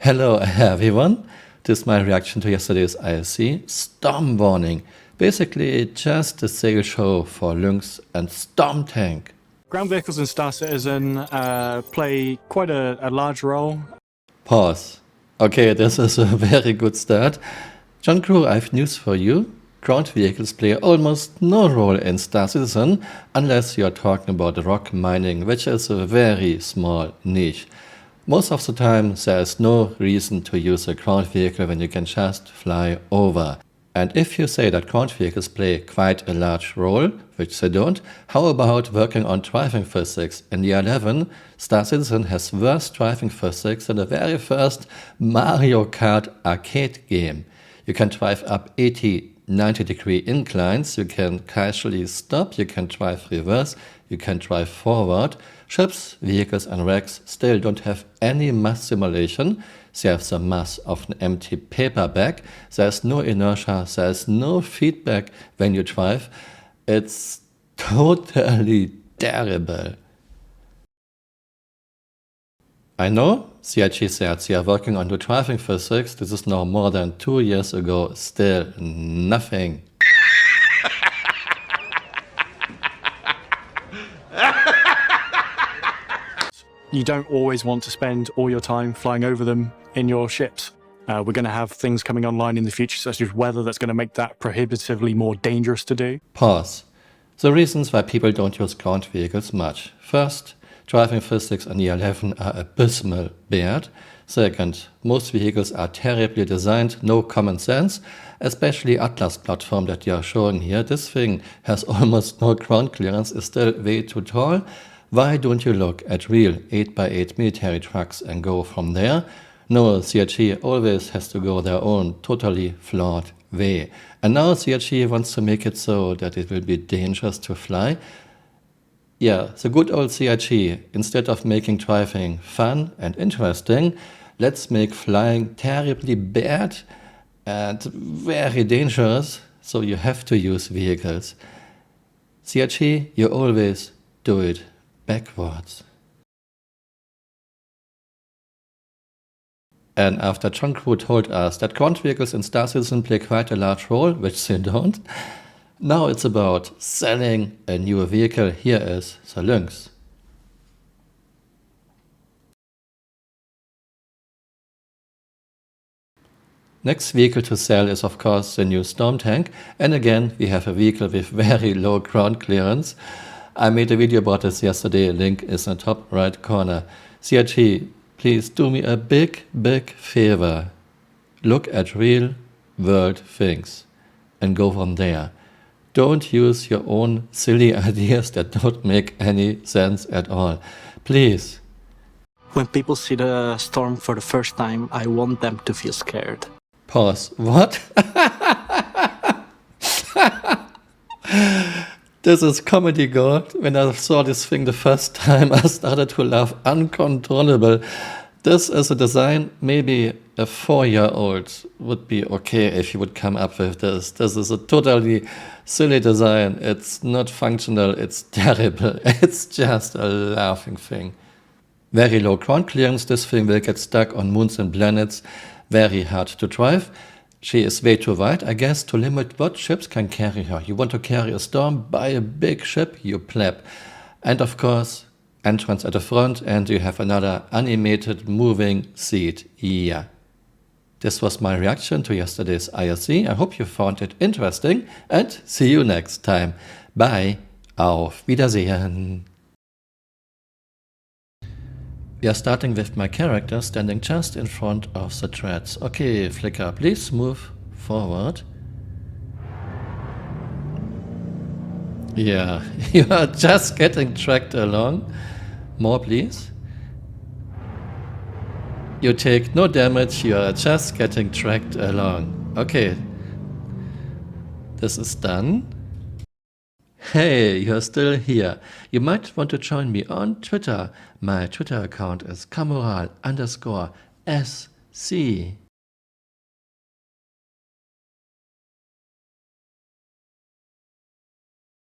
Hello everyone, this is my reaction to yesterday's ISC Storm Warning. Basically just a sales show for Lynx and Storm Tank. Ground vehicles in Star Citizen play quite a large role. Pause. Okay, this is a very good start. John Crew, I have news for you. Ground vehicles play almost no role in Star Citizen unless you are talking about rock mining, which is a very small niche. Most of the time there is no reason to use a ground vehicle when you can just fly over. And if you say that ground vehicles play quite a large role, which they don't, how about working on driving physics? In year 11, Star Citizen has worse driving physics than the very first Mario Kart arcade game. You can drive up 90-degree inclines, you can casually stop, you can drive reverse, you can drive forward. Ships, vehicles and wrecks still don't have any mass simulation. They have the mass of an empty paper bag. There's no inertia, there's no feedback when you drive. It's totally terrible. I know, CIG said they are working on new driving physics. This is now more than 2 years ago. Still nothing. You don't always want to spend all your time flying over them in your ships. We're going to have things coming online in the future, such as weather, that's going to make that prohibitively more dangerous to do. Pause. The reasons why people don't use ground vehicles much. First, driving physics in year 11 are abysmal bad. Second, most vehicles are terribly designed, no common sense, especially Atlas platform that you are showing here. This thing has almost no ground clearance, is still way too tall. Why don't you look at real 8x8 military trucks and go from there? No, CIG always has to go their own totally flawed way. And now CIG wants to make it so that it will be dangerous to fly. Yeah, the good old CIG, instead of making driving fun and interesting, let's make flying terribly bad and very dangerous, so you have to use vehicles. CIG, you always do it backwards. And after John Crew told us that ground vehicles in Star Citizen play quite a large role, which they don't, now it's about selling a new vehicle. Here is the Lynx. Next vehicle to sell is of course the new Storm Tank, and again we have a vehicle with very low ground clearance. I made a video about this yesterday, link is in the top right corner. CIG, please do me a big favor. Look at real world things and go from there. Don't use your own silly ideas that don't make any sense at all. Please. When people see the storm for the first time, I want them to feel scared. Pause. What? This is comedy gold. When I saw this thing the first time, I started to laugh uncontrollable. This is a design, maybe a 4-year-old would be okay if you would come up with this. This is a totally silly design. It's not functional, it's terrible. It's just a laughing thing. Very low ground clearance, this thing will get stuck on moons and planets. Very hard to drive. She is way too wide, I guess, to limit what ships can carry her. You want to carry a storm, buy a big ship, you pleb. And of course, entrance at the front, and you have another animated moving seat. Yeah. This was my reaction to yesterday's ISC. I hope you found it interesting and see you next time. Bye. Auf Wiedersehen. We are starting with my character standing just in front of the treads. Okay, Flicker, please move forward. Yeah, you are just getting tracked along. More, please. You take no damage, you are just getting tracked along. Okay. This is done. Hey, you're still here. You might want to join me on Twitter. My Twitter account is Camural_SC.